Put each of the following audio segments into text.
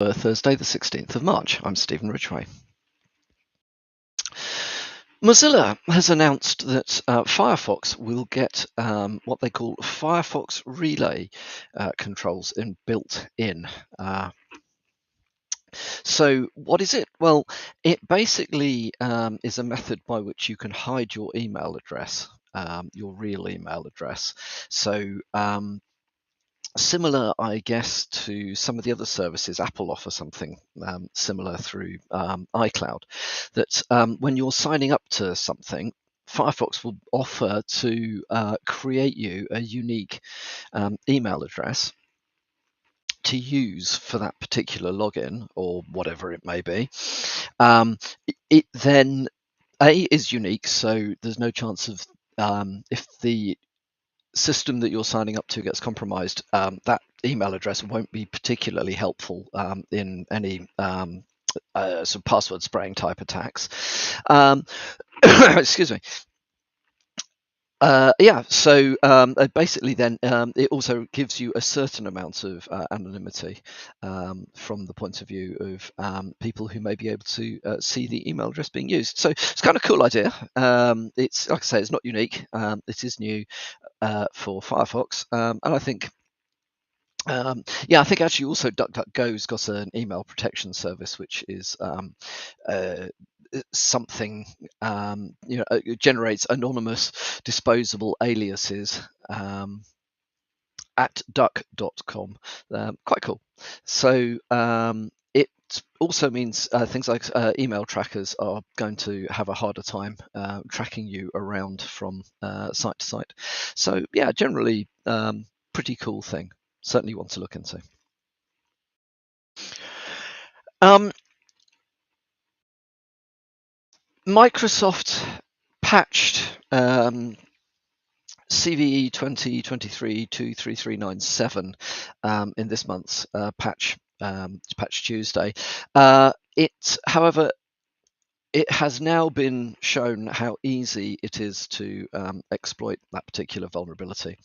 Thursday, the 16th of March. I'm Stephen Ridgway. Mozilla has announced that Firefox will get what they call Firefox Relay controls built in. So what is it? Well, it basically is a method by which you can hide your email address, your real email address. So similar, I guess, to some of the other services. Apple offer something similar through iCloud, that when you're signing up to something, Firefox will offer to create you a unique email address to use for that particular login or whatever it may be. It then is unique, so there's no chance of if the system that you're signing up to gets compromised, that email address won't be particularly helpful in any sort of password spraying type attacks. Excuse me. So basically then it also gives you a certain amount of anonymity from the point of view of people who may be able to see the email address being used. So it's kind of a cool idea. It's, like I say, it's not unique. It is new for Firefox, and I think I think actually also DuckDuckGo's got an email protection service, which is something it generates anonymous disposable aliases at duck.com. Quite cool. So it also means things like email trackers are going to have a harder time tracking you around from site to site. So yeah, generally pretty cool thing. Certainly want to look into. Microsoft patched CVE 2023-23397 in this month's patch Tuesday. However, it has now been shown how easy it is to exploit that particular vulnerability.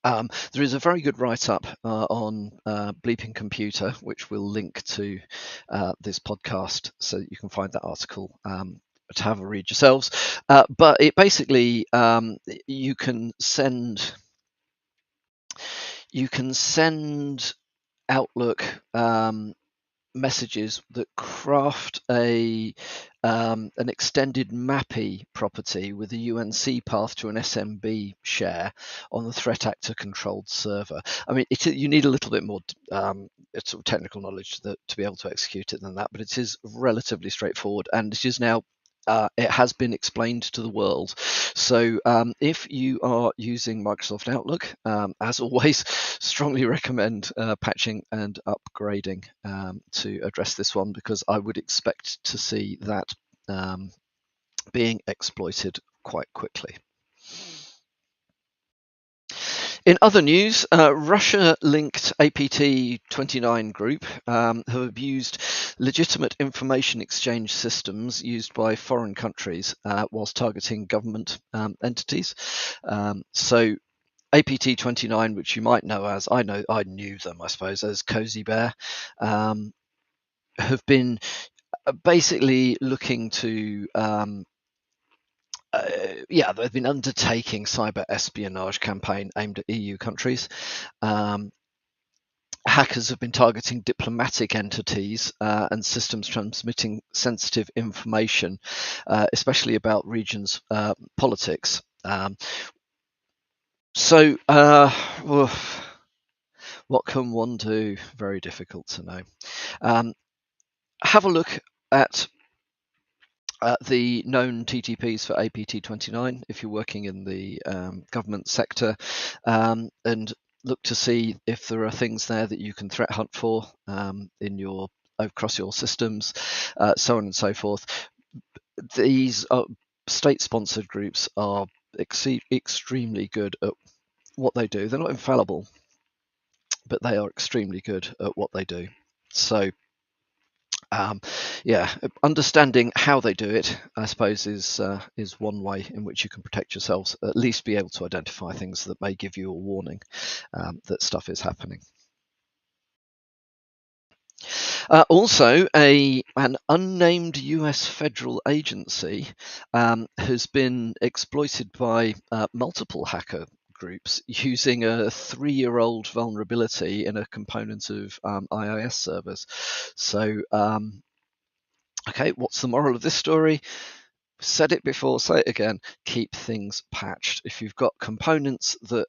There is a very good write-up on Bleeping Computer, which we'll link to this podcast, so that you can find that article to have a read yourselves. But it basically you can send Outlook messages that craft an extended MAPI property with a UNC path to an SMB share on the threat actor controlled server. I mean, you need a little bit more sort of technical knowledge to be able to execute it than that, but it is relatively straightforward, and it is now it has been explained to the world. So if you are using Microsoft Outlook, as always, strongly recommend patching and upgrading to address this one, because I would expect to see that being exploited quite quickly. In other news, Russia-linked APT29 group have abused legitimate information exchange systems used by foreign countries whilst targeting government entities. So APT29, which you might know as, I knew them, I suppose, as Cozy Bear, have been basically looking to they've been undertaking cyber espionage campaign aimed at EU countries. Hackers have been targeting diplomatic entities and systems transmitting sensitive information, especially about regions' politics. So, what can one do? Very difficult to know. Have a look at the known TTPs for APT29 if you're working in the government sector, and look to see if there are things there that you can threat hunt for across your systems, so on and so forth. These state-sponsored groups are extremely good at what they do. They're not infallible, but they are extremely good at what they do. So understanding how they do it, I suppose, is one way in which you can protect yourselves. At least be able to identify things that may give you a warning that stuff is happening. Also, an unnamed US federal agency has been exploited by multiple hacker groups using a 3-year-old vulnerability in a component of IIS servers. So, okay, what's the moral of this story? Said it before, say it again, keep things patched. If you've got components that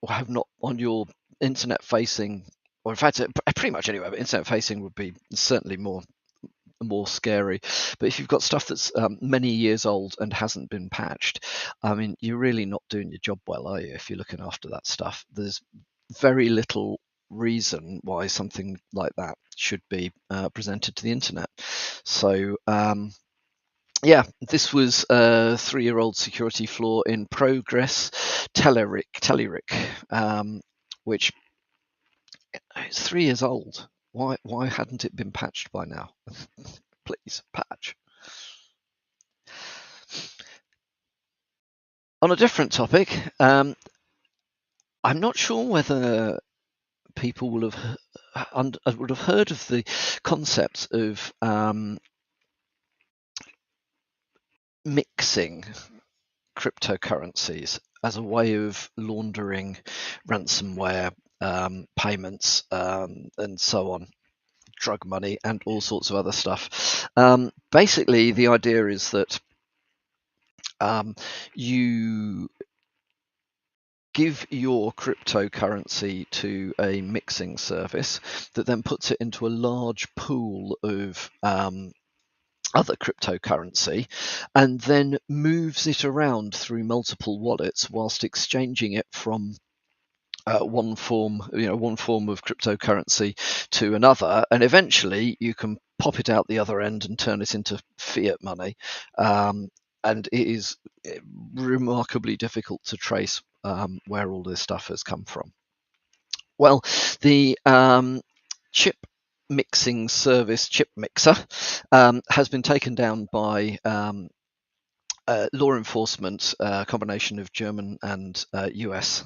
have not on your internet facing, or in fact pretty much anywhere, but internet facing would be certainly more scary. But if you've got stuff that's many years old and hasn't been patched, I mean, you're really not doing your job well, are you? If you're looking after that stuff, there's very little reason why something like that should be presented to the internet. So yeah, this was a 3-year-old security flaw in Progress Telerik, which is 3 years old. Why hadn't it been patched by now? Please patch. On a different topic, I'm not sure whether people will have heard of the concept of mixing cryptocurrencies as a way of laundering ransomware payments and so on, drug money and all sorts of other stuff. Basically, the idea is that you give your cryptocurrency to a mixing service that then puts it into a large pool of other cryptocurrency and then moves it around through multiple wallets whilst exchanging it from one form of cryptocurrency to another, and eventually you can pop it out the other end and turn it into fiat money. And it is remarkably difficult to trace where all this stuff has come from. Well, the chip mixing service, ChipMixer, has been taken down by law enforcement, a combination of German and US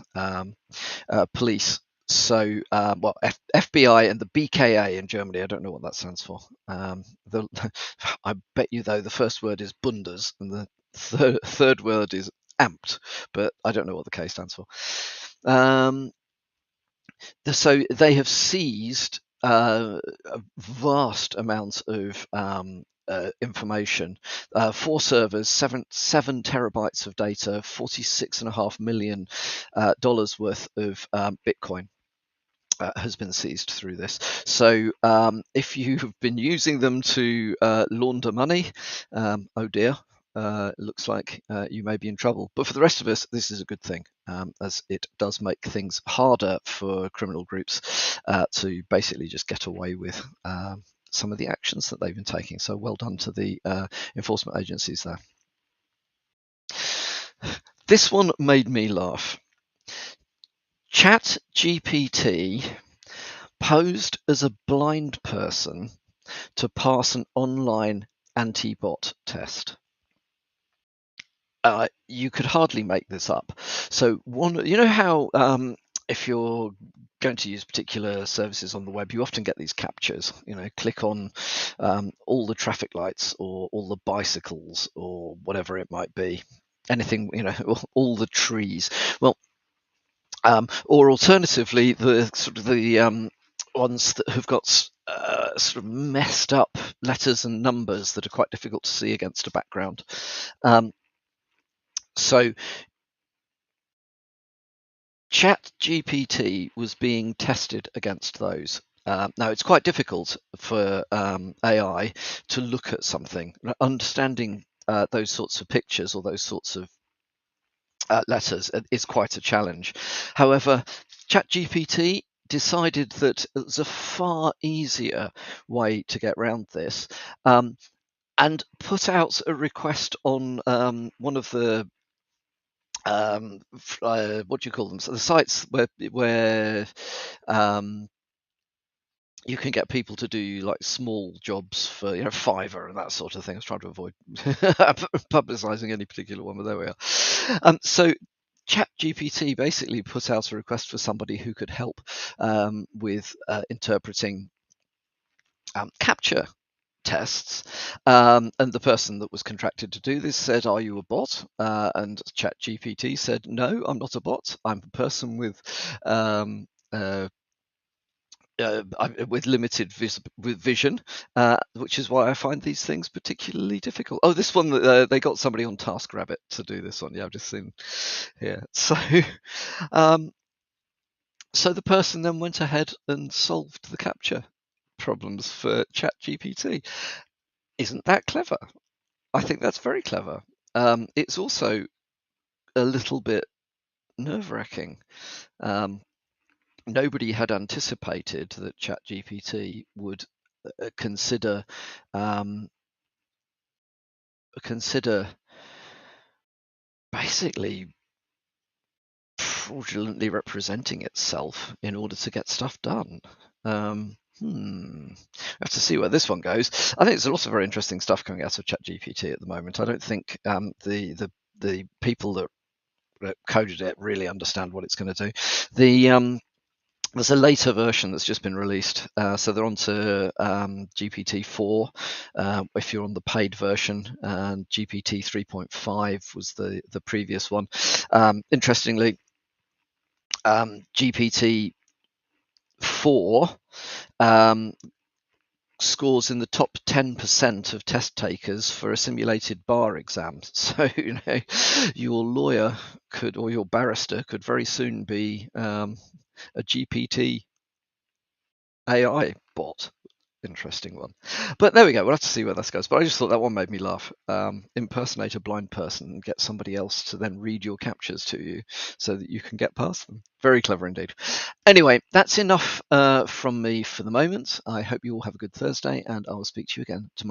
police. So, well, FBI and the BKA in Germany. I don't know what that stands for. I bet you, though, the first word is Bundes and the third word is Amt, but I don't know what the K stands for. So they have seized a vast amount of information, 4 servers, 7 terabytes of data, $46.5 million worth of Bitcoin. Has been seized through this. So if you've been using them to launder money, oh dear, looks like you may be in trouble. But for the rest of us, this is a good thing, as it does make things harder for criminal groups to basically just get away with some of the actions that they've been taking. So well done to the enforcement agencies there. This one made me laugh. ChatGPT posed as a blind person to pass an online anti-bot test. You could hardly make this up. So you know how if you're going to use particular services on the web, you often get these captures. Click on all the traffic lights or all the bicycles or whatever it might be. Anything, all the trees. Well, or alternatively, the ones that have got sort of messed up letters and numbers that are quite difficult to see against a background. So ChatGPT was being tested against those. Now, it's quite difficult for AI to look at something. Understanding those sorts of pictures or those sorts of letters is quite a challenge. However, ChatGPT decided that it was a far easier way to get around this, and put out a request on one of the what do you call them? So the sites where you can get people to do like small jobs for Fiverr and that sort of thing. I was trying to avoid publicizing any particular one, but there we are. So ChatGPT basically put out a request for somebody who could help with interpreting CAPTCHA tests, and the person that was contracted to do this said, "Are you a bot?" And ChatGPT said, "No, I'm not a bot. I'm a person with with limited vision, which is why I find these things particularly difficult." Oh, this one, they got somebody on TaskRabbit to do this one. Yeah, I've just seen here. So, so the person then went ahead and solved the CAPTCHA problems for ChatGPT. Isn't that clever? I think that's very clever. It's also a little bit nerve-wracking. Nobody had anticipated that ChatGPT would consider basically fraudulently representing itself in order to get stuff done. I have to see where this one goes. I think there's a lot of very interesting stuff coming out of ChatGPT at the moment. I don't think the people that coded it really understand what it's going to do. There's a later version that's just been released, so they're on to GPT-4 if you're on the paid version, and GPT 3.5 was the previous one. Interestingly, GPT-4 scores in the top 10% of test takers for a simulated bar exam. So, your lawyer could, or your barrister could very soon be a GPT AI bot. Interesting one. But there we go. We'll have to see where this goes. But I just thought that one made me laugh. Impersonate a blind person and get somebody else to then read your captures to you so that you can get past them. Very clever indeed. Anyway, that's enough from me for the moment. I hope you all have a good Thursday, and I will speak to you again tomorrow.